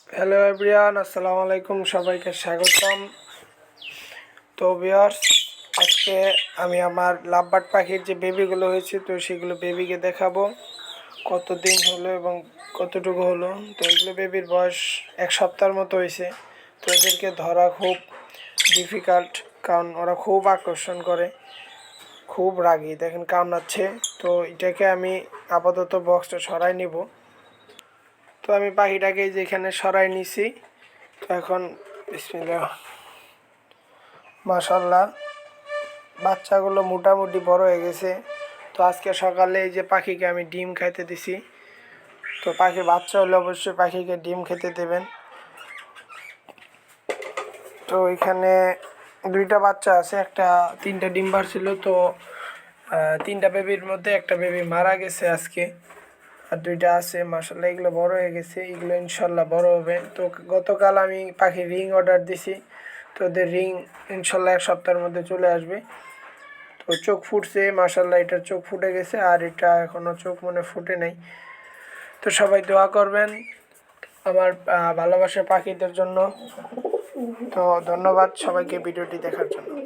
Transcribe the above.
Hello everyone, আসসালামু আলাইকুম, সবাইকে স্বাগতম। তো ভিউয়ার্স, আজকে আমি আমার লাভবার্ড পাখির যে বেবিগুলো হয়েছে তো সেগুলো বেবিকে দেখাবো কতদিন হলো এবং কতটুকু হলো। তো এগুলো বেবির বয়স 1 সপ্তাহের মতো হয়েছে। তো এদেরকে ধরা খুব ডিফিকাল্ট, কারণ ওরা খুব আকর্ষণ করে, খুব রাগী, দেখেন কামড়াচ্ছে। তো এটাকে আমি আপাতত বক্সটা সরাই নিব। তো আমি পাখিটাকে যেখানে সরাই নিছি। তো এখন বিসমিল্লাহ, মাশাল্লাহ বাচ্চাগুলো মোটামুটি বড় হয়ে গেছে। তো আজকে সকালে এই যে পাখিকে আমি ডিম খাইতে দিছি। তো পাখির বাচ্চা হলে অবশ্যই পাখিকে ডিম খেতে দেবেন। তো এখানে 2টা বাচ্চা আছে, একটা 3টা ডিম পারছিল। তো 3টা বেবির মধ্যে একটা বেবি মারা গেছে আজকে, আর 2টা আছে। মাশাল্লাহ এগুলো বড় হয়ে গেছে, এগুলো ইনশাল্লাহ বড় হবে। তো গতকাল আমি পাখির রিং অর্ডার দিছি। তো ওদের রিং ইনশাল্লাহ 1 সপ্তাহের মধ্যে চলে আসবে। তো চোখ ফুটছে, মাশাল্লাহ এটার চোখ ফুটে গেছে, আর এটা এখনও চোখ মনে ফুটে নাই। তো সবাই দোয়া করবেন আমার ভালোবাসা পাখিদের জন্য। তো ধন্যবাদ সবাইকে ভিডিওটি দেখার জন্য।